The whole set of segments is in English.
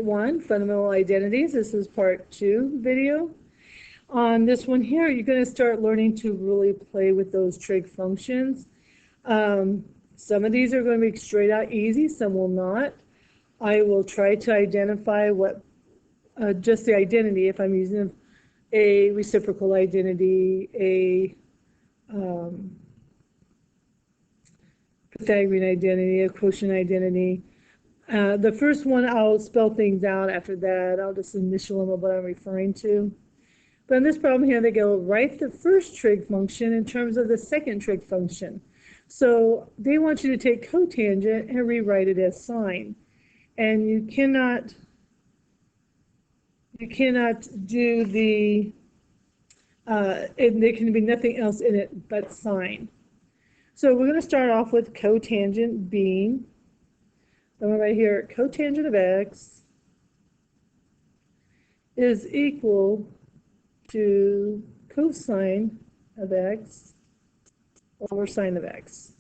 Unit 1, Fundamental Identities. This is part 2 video. On this one here, you're going to start learning to really play with those trig functions. Some of these are going to be straight out easy, some will not. I will try to identify what, just the identity, if I'm using a reciprocal identity, a Pythagorean identity, a quotient identity. The first one, I'll spell things out. After that, I'll just initial them of what I'm referring to. But in this problem here, they go write the first trig function in terms of the second trig function. So they want you to take cotangent and rewrite it as sine. And you cannot do the, there can be nothing else in it but sine. So we're going to start off with cotangent being, I'm right here, cotangent of x is equal to cosine of x over sine of x.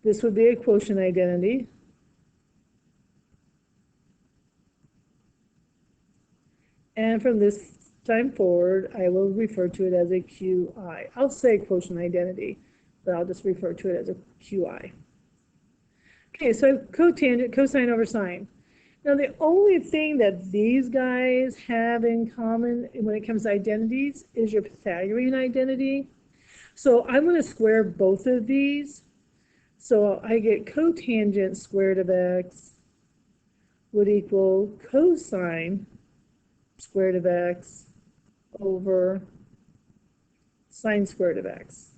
This would be a quotient identity. And from this time forward, I will refer to it as a QI. I'll say quotient identity, but I'll just refer to it as a QI. Okay, so cotangent, cosine over sine. Now, the only thing that these guys have in common when it comes to identities is your Pythagorean identity. So I'm going to square both of these. So I get cotangent squared of x would equal cosine squared of x over sine squared of x.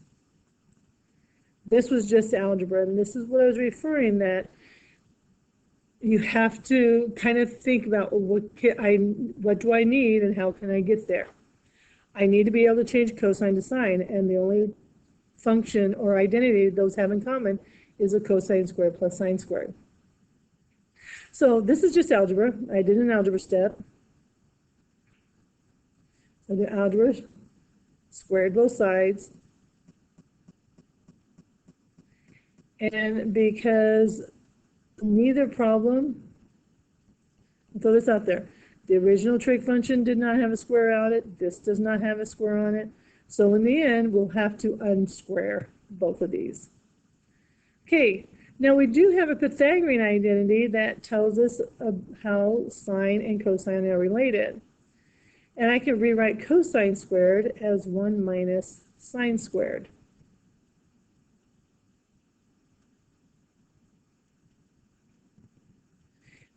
This was just algebra, and this is what I was referring that you have to kind of think about what do I need and how can I get there. I need to be able to change cosine to sine, and the only function or identity those have in common is a cosine squared plus sine squared. So this is just algebra. I did an algebra step. I did algebra, squared both sides. And because neither problem, I'll throw this out there, the original trig function did not have a square on it, this does not have a square on it, so in the end we'll have to unsquare both of these. Okay, now we do have a Pythagorean identity that tells us how sine and cosine are related. And I can rewrite cosine squared as 1 minus sine squared.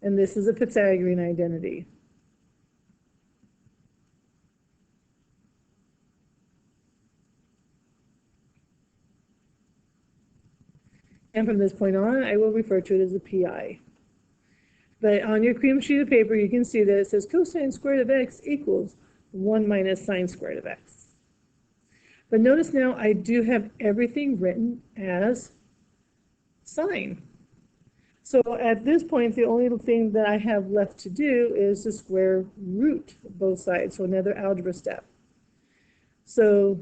And this is a Pythagorean identity. And from this point on, I will refer to it as a PI. But on your cream sheet of paper, you can see that it says cosine squared of x equals 1 minus sine squared of x. But notice now I do have everything written as sine. So at this point, the only thing that I have left to do is to square root both sides, so another algebra step. So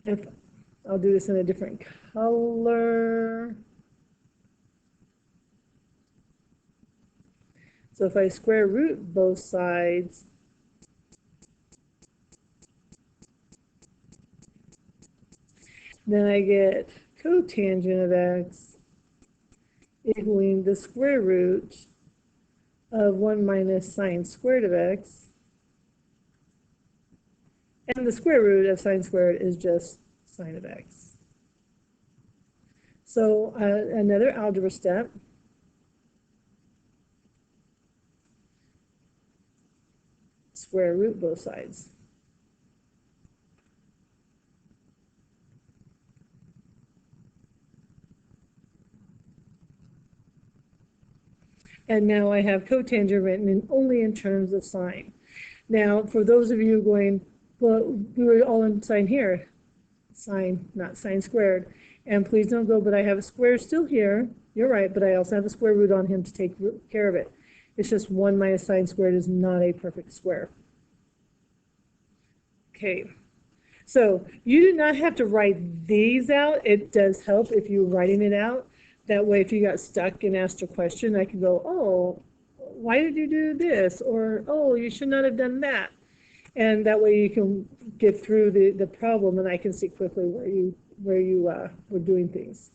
if I'll do this in a different color. So if I square root both sides, then I get cotangent of x equaling the square root of 1 minus sine squared of x. And the square root of sine squared is just sine of x. So another algebra step. Square root both sides. And now I have cotangent written only in terms of sine. Now, for those of you going, well, we were all in sine here. Sine, not sine squared. And please don't go, but I have a square still here. You're right, but I also have a square root on him to take care of it. It's just 1 minus sine squared is not a perfect square. Okay, so you do not have to write these out. It does help if you're writing it out. That way, if you got stuck and asked a question, I can go, oh, why did you do this? Or, oh, you should not have done that. And that way you can get through the problem, and I can see quickly where you were doing things.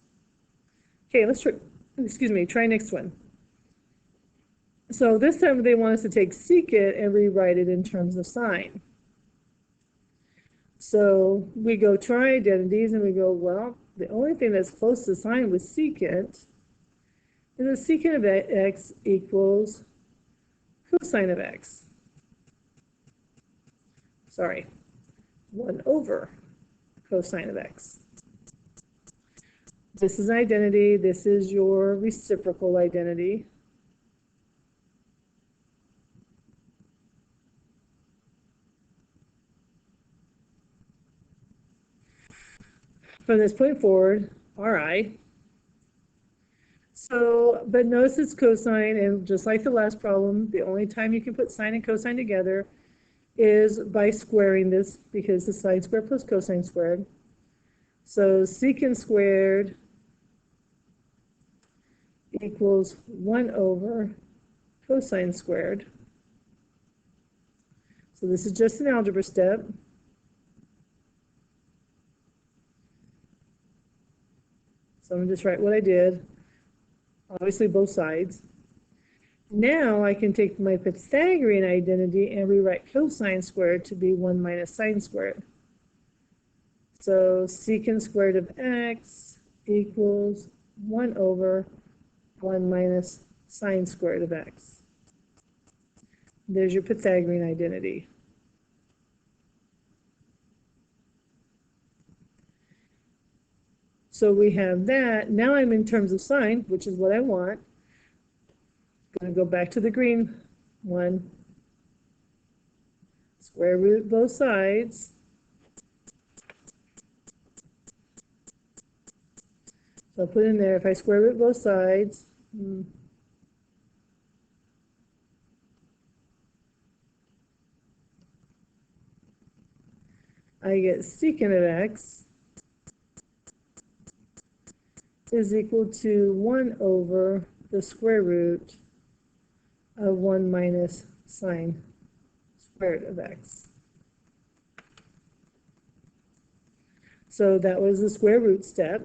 Okay, let's try, excuse me, try next one. So this time they want us to take secant and rewrite it in terms of sign. So we go to our identities and we go, well, the only thing that's close to sign with secant is the secant of x equals cosine of x. Sorry, 1 over cosine of x. This is an identity. This is your reciprocal identity. From this point forward, Ri. So, but notice it's cosine, and just like the last problem, the only time you can put sine and cosine together is by squaring this, because the sine squared plus cosine squared. So secant squared equals 1 over cosine squared. So this is just an algebra step. So I'm going to just write what I did, obviously both sides. Now I can take my Pythagorean identity and rewrite cosine squared to be 1 minus sine squared. So secant squared of x equals 1 over 1 minus sine squared of x. There's your Pythagorean identity. So we have that. Now I'm in terms of sine, which is what I want. I'm going to go back to the green one. Square root both sides. So I'll put in there, if I square root both sides, I get secant of x is equal to 1 over the square root of 1 minus sine squared of x. So that was the square root step.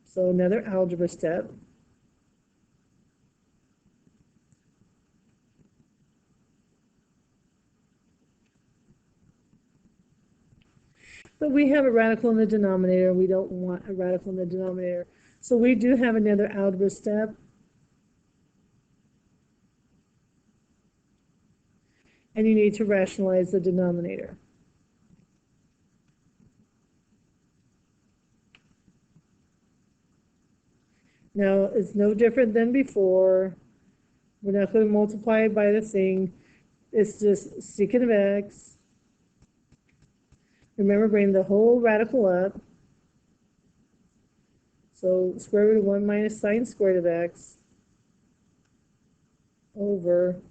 So another algebra step. But we have a radical in the denominator. We don't want a radical in the denominator. So we do have another algebra step. And you need to rationalize the denominator. Now, it's no different than before. We're not going to multiply it by the thing. It's just secant of x. Remember, bring the whole radical up. So square root of 1 minus sine squared of x over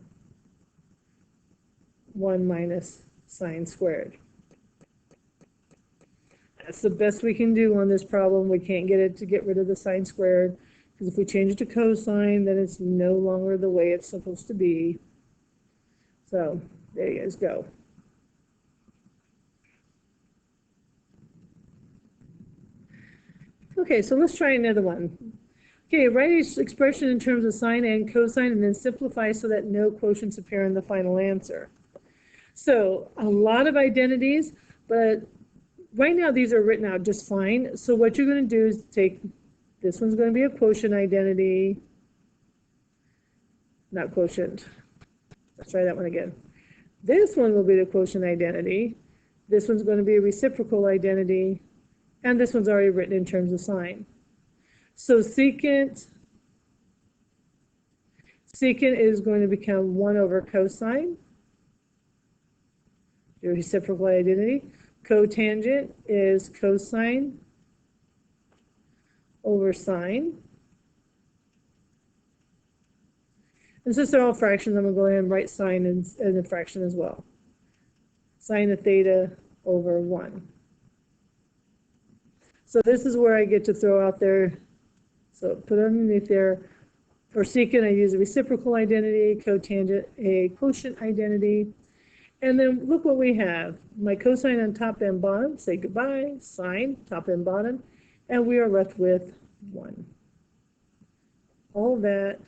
1 minus sine squared. That's the best we can do on this problem. We can't get it to get rid of the sine squared, because if we change it to cosine, then it's no longer the way it's supposed to be. So there you guys go. Okay, so let's try another one. Okay, write each expression in terms of sine and cosine, and then simplify so that no quotients appear in the final answer. So a lot of identities, but right now these are written out just fine. So what you're going to do is take, this one's going to be a quotient identity, not quotient. Let's try that one again. This one will be the quotient identity. This one's going to be a reciprocal identity. And this one's already written in terms of sine. So secant is going to become 1 over cosine, your reciprocal identity. Cotangent is cosine over sine. And since they're all fractions, I'm going to go ahead and write sine in a fraction as well. Sine of theta over 1. So this is where I get to throw out there So put underneath there. For secant, I use a reciprocal identity, cotangent, a quotient identity. And then look what we have. My cosine on top and bottom, say goodbye, sine, top and bottom, and we are left with 1. All that.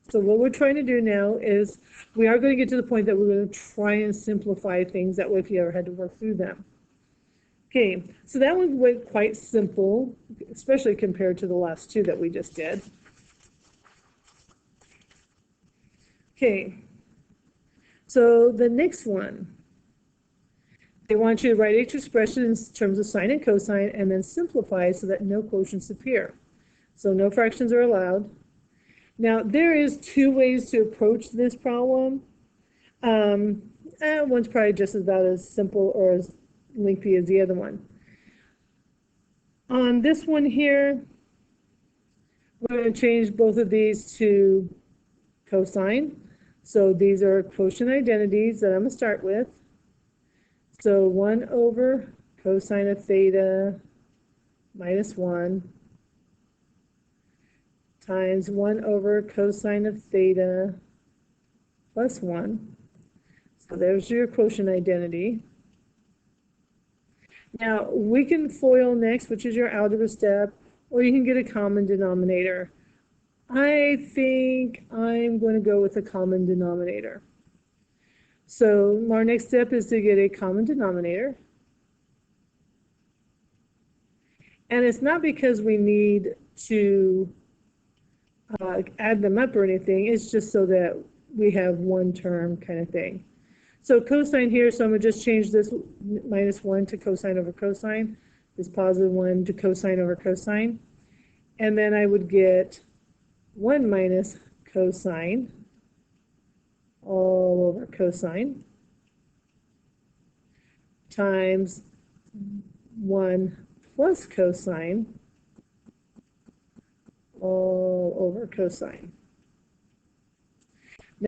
So what we're trying to do now is we are going to get to the point that we're going to try and simplify things that way if you ever had to work through them. Okay, so that one went quite simple, especially compared to the last two that we just did. Okay, so the next one, they want you to write each expression in terms of sine and cosine and then simplify so that no quotients appear. So no fractions are allowed. Now, there is 2 ways to approach this problem. One's probably just about as simple or as lengthy as the other one. On this one here, we're going to change both of these to cosine. So these are quotient identities that I'm going to start with. So 1 over cosine of theta minus 1 times 1 over cosine of theta plus 1. So there's your quotient identity. Now, we can FOIL next, which is your algebra step, or you can get a common denominator. I think I'm going to go with a common denominator. So our next step is to get a common denominator. And it's not because we need to add them up or anything, it's just so that we have one term kind of thing. So cosine here, so I'm going to just change this minus 1 to cosine over cosine, this positive 1 to cosine over cosine. And then I would get 1 minus cosine all over cosine times 1 plus cosine all over cosine.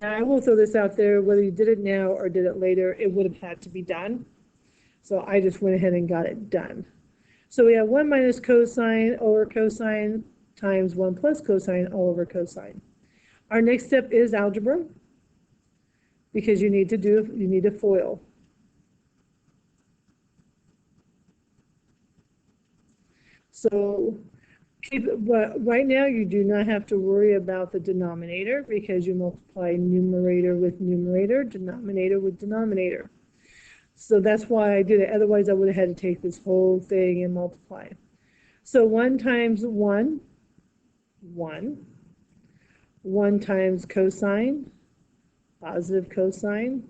Now, I will throw this out there, whether you did it now or did it later, it would have had to be done. So I just went ahead and got it done. So we have 1 minus cosine over cosine times 1 plus cosine all over cosine. Our next step is algebra, because you need to FOIL. So right now, you do not have to worry about the denominator because you multiply numerator with numerator, denominator with denominator. So that's why I did it. Otherwise, I would have had to take this whole thing and multiply. So 1 times 1, 1. 1 times cosine, positive cosine.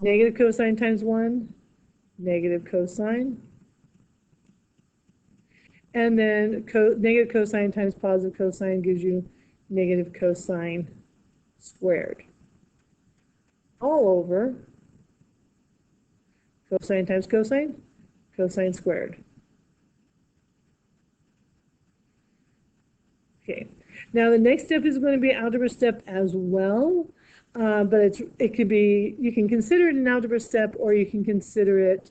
Negative cosine times 1, negative cosine. And then negative cosine times positive cosine gives you negative cosine squared. All over cosine times cosine, cosine squared. Okay, now the next step is going to be algebra step as well, but it could be, you can consider it an algebra step or you can consider it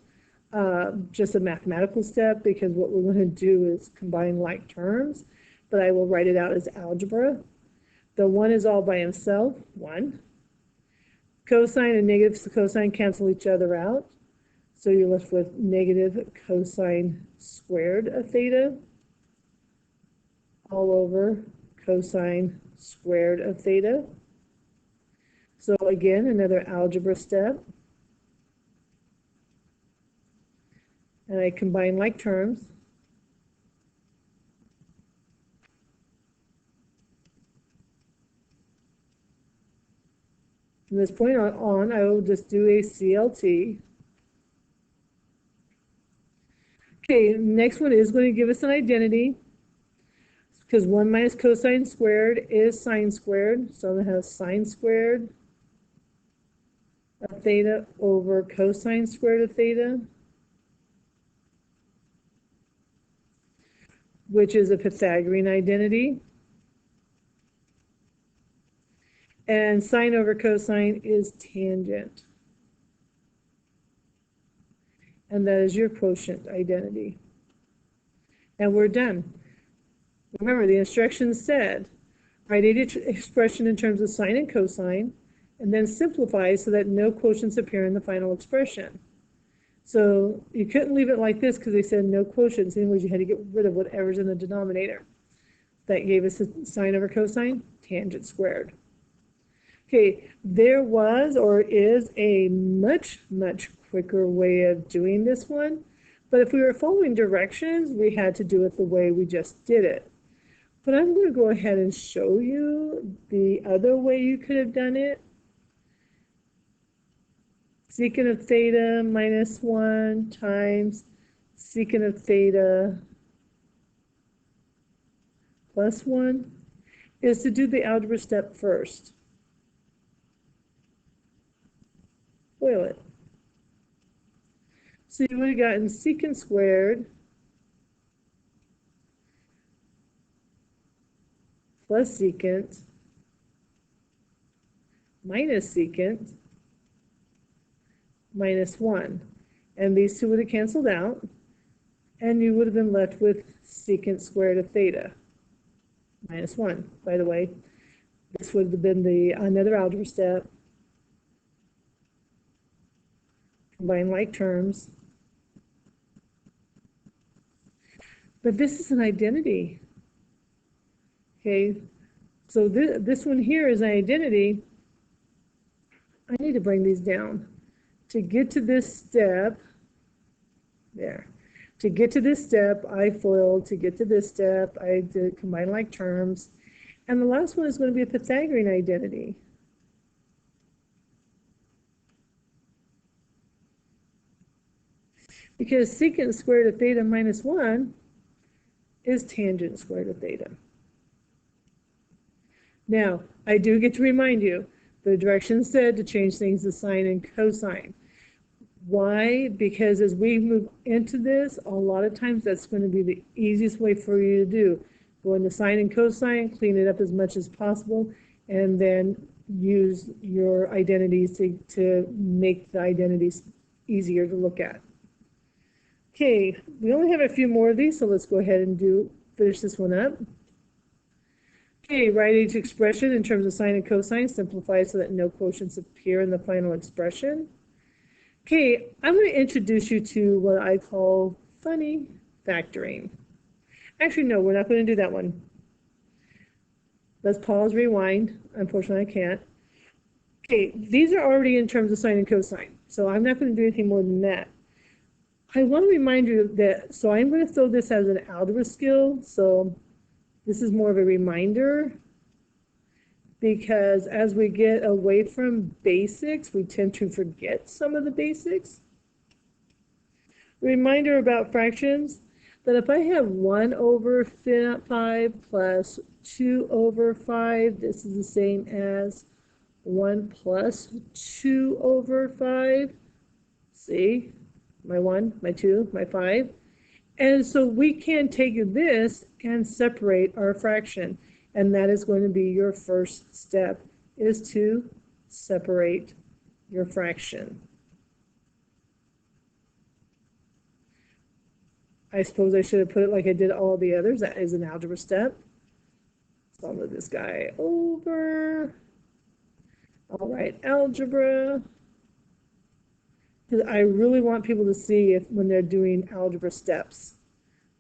just a mathematical step, because what we're going to do is combine like terms, but I will write it out as algebra. The 1 is all by himself, 1. Cosine and negative cosine cancel each other out, so you're left with negative cosine squared of theta all over cosine squared of theta. So again, another algebra step. And I combine like terms. From this point on, I will just do a CLT. Okay, next one is going to give us an identity, because 1 minus cosine squared is sine squared. So I'm going to have sine squared of theta over cosine squared of theta, which is a Pythagorean identity. And sine over cosine is tangent. And that is your quotient identity. And we're done. Remember, the instructions said, write each expression in terms of sine and cosine, and then simplify so that no quotients appear in the final expression. So you couldn't leave it like this because they said no quotients. In other words, you had to get rid of whatever's in the denominator. That gave us a sine over cosine, tangent squared. Okay, there was or is a much, much quicker way of doing this one. But if we were following directions, we had to do it the way we just did it. But I'm going to go ahead and show you the other way you could have done it. Secant of theta minus 1 times secant of theta plus 1 is to do the algebra step first. FOIL it. So you would have gotten secant squared plus secant minus secant minus 1. And these two would have canceled out, and you would have been left with secant squared of theta minus 1. By the way, this would have been another algebra step. Combine like terms. But this is an identity. Okay, so this one here is an identity. I need to bring these down. To get to this step, there. To get to this step, I FOILed. To get to this step, I did combine like terms. And the last one is going to be a Pythagorean identity. Because secant squared of theta minus 1 is tangent squared of theta. Now, I do get to remind you, the directions said to change things to sine and cosine. Why? Because as we move into this, a lot of times that's going to be the easiest way for you to do. Go into sine and cosine, clean it up as much as possible, and then use your identities to make the identities easier to look at. Okay, we only have a few more of these, so let's go ahead and finish this one up. Okay, write each expression in terms of sine and cosine, simplify so that no quotients appear in the final expression. Okay, I'm going to introduce you to what I call funny factoring. Actually, no, we're not going to do that one. Let's pause, rewind. Unfortunately, I can't. Okay, these are already in terms of sine and cosine, so I'm not going to do anything more than that. I want to remind you that, so I'm going to throw this as an algebra skill, so this is more of a reminder, because as we get away from basics, we tend to forget some of the basics. Reminder about fractions, that if I have 1 over 5 plus 2 over 5, this is the same as 1 plus 2 over 5. See? My 1, my 2, my 5. And so we can take this and separate our fraction. And that is going to be your first step, is to separate your fraction. I suppose I should have put it like I did all the others. That is an algebra step. So I'll move this guy over. All right, algebra. Because I really want people to see when they're doing algebra steps,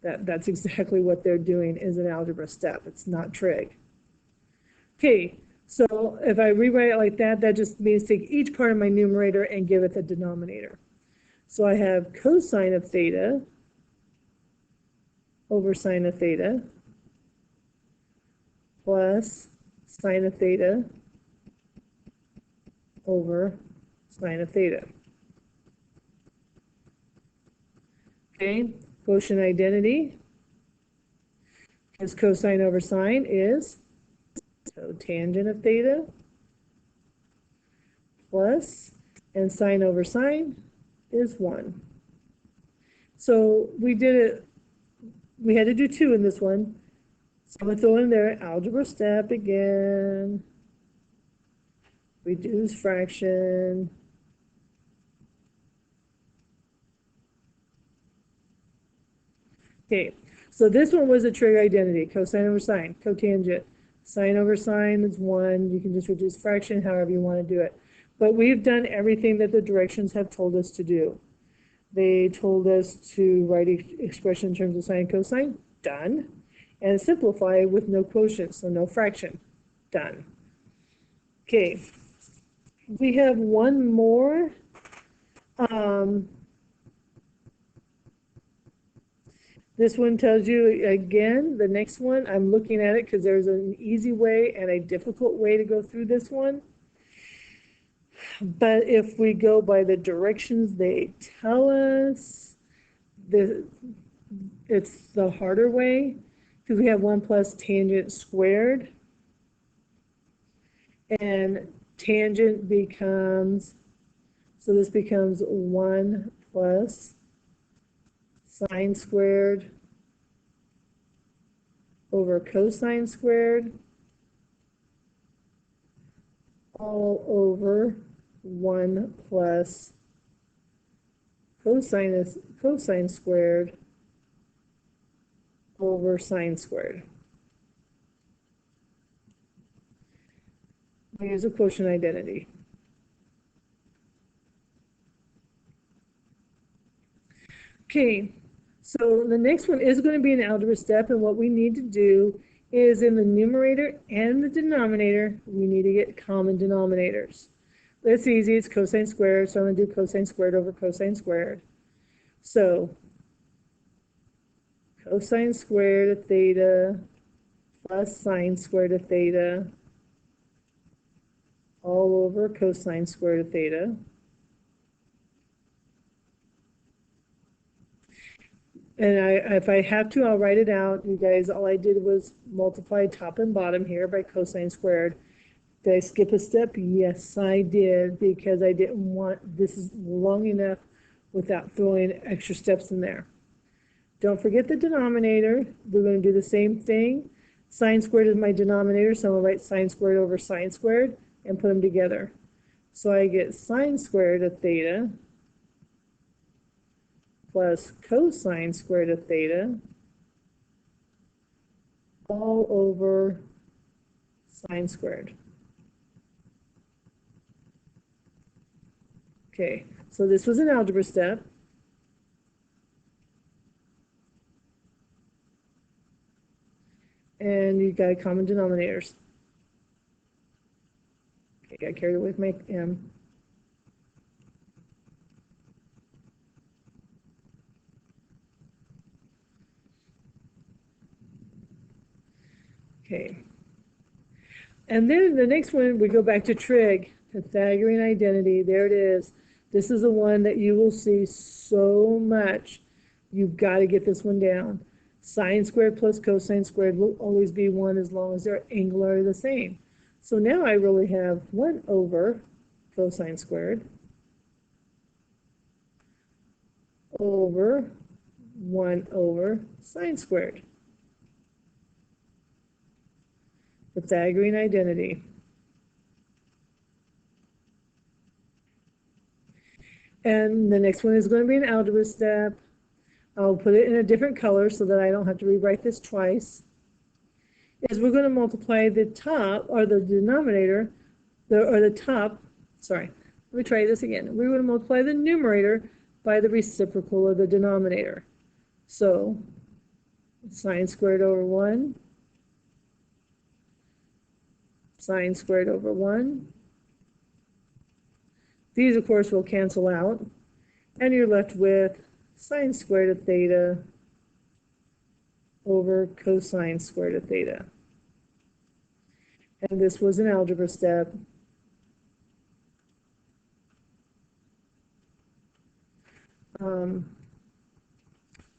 that's exactly what they're doing, is an algebra step. It's not trig. Okay, so if I rewrite it like that, that just means take each part of my numerator and give it the denominator. So I have cosine of theta over sine of theta plus sine of theta over sine of theta. Okay, quotient identity, because cosine over sine is, so tangent of theta plus, and sine over sine is 1. So we did it, we had to do 2 in this one. So I'm going to throw in there algebra step again, reduce fraction, okay, So this one was a trig identity, cosine over sine, cotangent. Sine over sine is 1. You can just reduce fraction however you want to do it. But we've done everything that the directions have told us to do. They told us to write expression in terms of sine and cosine, done. And simplify with no quotient, so no fraction, done. Okay, we have one more. This one tells you, again, the next one, I'm looking at it because there's an easy way and a difficult way to go through this one. But if we go by the directions they tell us, it's the harder way, because we have 1 plus tangent squared. And tangent becomes, so this becomes 1 plus sine squared over cosine squared all over 1 plus cosine squared over sine squared. We use a quotient identity. Okay, so the next one is going to be an algebra step, and what we need to do is in the numerator and the denominator, we need to get common denominators. That's easy, it's cosine squared, so I'm going to do cosine squared over cosine squared. So cosine squared of theta plus sine squared of theta all over cosine squared of theta. And if I have to, I'll write it out. You guys, all I did was multiply top and bottom here by cosine squared. Did I skip a step? Yes, I did, because I didn't want, this is long enough without throwing extra steps in there. Don't forget the denominator. We're going to do the same thing. Sine squared is my denominator, so I'm going to write sine squared over sine squared and put them together. So I get sine squared of theta plus cosine squared of theta all over sine squared. Okay, so this was an algebra step. And you got common denominators. Okay, got carried away with my M. Okay. And then the next one, we go back to trig, Pythagorean identity. There it is. This is the one that you will see so much. You've got to get this one down. Sine squared plus cosine squared will always be 1 as long as their angle are the same. So now I really have 1 over cosine squared over 1 over sine squared. Pythagorean identity. And the next one is going to be an algebra step. I'll put it in a different color so that I don't have to rewrite this twice. Is we're going to multiply the top, or the denominator, or the top, sorry, let me try this again. We're going to multiply the numerator by the reciprocal of the denominator. So sine squared over 1, sine squared over 1. These, of course, will cancel out, and you're left with sine squared of theta over cosine squared of theta. And this was an algebra step.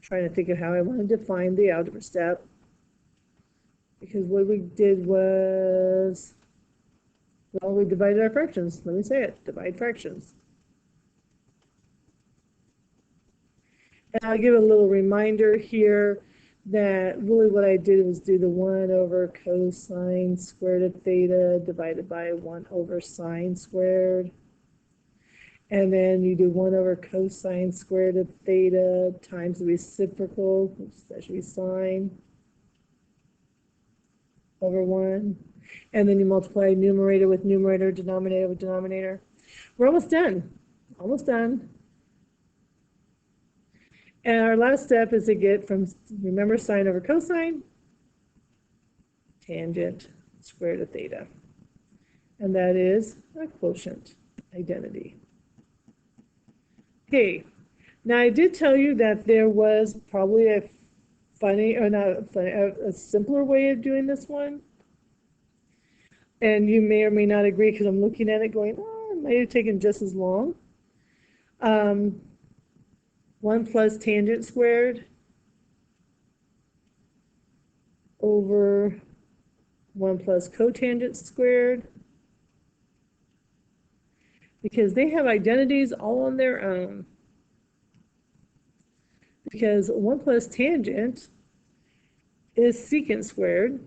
Trying to think of how I want to define the algebra step, because what we did was, well, we divided our fractions. Let me say it, divide fractions. And I'll give a little reminder here that really what I did was do the 1 over cosine squared of theta divided by 1 over sine squared. And then you do 1 over cosine squared of theta times the reciprocal, oops, that should be sine, over 1. And then you multiply numerator with numerator, denominator with denominator. We're almost done. Almost done. And our last step is to get from, remember, sine over cosine, tangent squared of theta. And that is a quotient identity. Okay, now I did tell you that there was probably a funny, or not funny, a simpler way of doing this one. And you may or may not agree because I'm looking at it going, oh, it might have taken just as long. 1 plus tangent squared over 1 plus cotangent squared, because they have identities all on their own. Because 1 plus tangent is secant squared,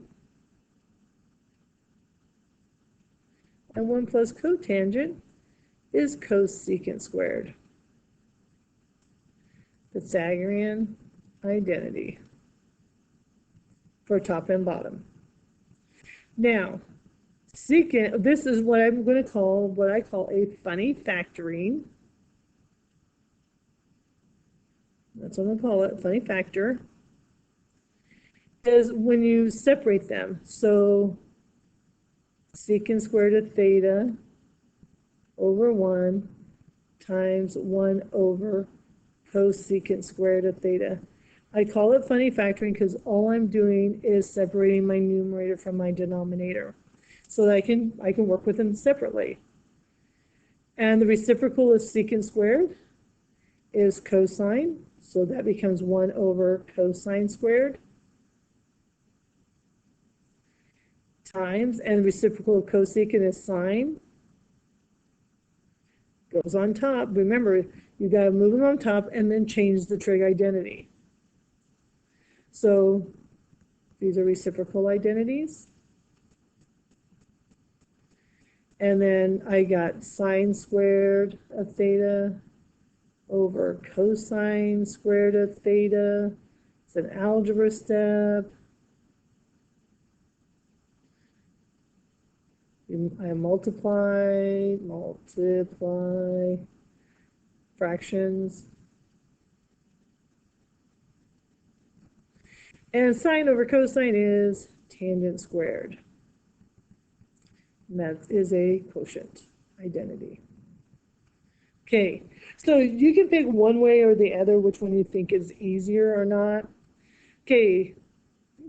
and 1 plus cotangent is cosecant squared. Pythagorean identity for top and bottom. Now, secant, this is what I'm going to call, what I call a funny factoring. That's what I'm going to call it, funny factor. Is when you separate them. So secant squared of theta over 1 times 1 over cosecant squared of theta. I call it funny factoring because all I'm doing is separating my numerator from my denominator, so that I can work with them separately. And the reciprocal of secant squared is cosine, so that becomes 1 over cosine squared times, and the reciprocal of cosecant is sine, goes on top. Remember, you got to move them on top and then change the trig identity. So these are reciprocal identities. And then I got sine squared of theta over cosine squared of theta. It's an algebra step. I multiply fractions. And sine over cosine is tangent squared. And that is a quotient identity. Okay, so you can pick one way or the other, which one you think is easier or not. Okay,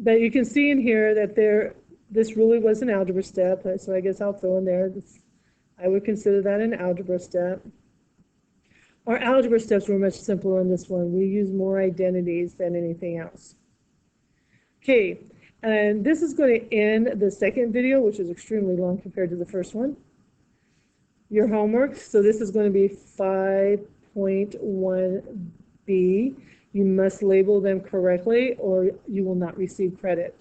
but you can see in here that this really was an algebra step, so I guess I'll throw in there. I would consider that an algebra step. Our algebra steps were much simpler in this one. We use more identities than anything else. Okay, and this is going to end the second video, which is extremely long compared to the first one. Your homework, so this is going to be 5.1b. You must label them correctly or you will not receive credit.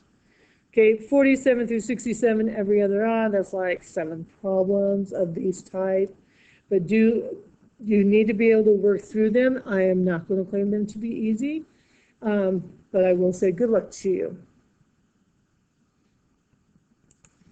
Okay, 47 through 67, every other odd, that's like 7 problems of these type. But you need to be able to work through them. I am not going to claim them to be easy, but I will say good luck to you.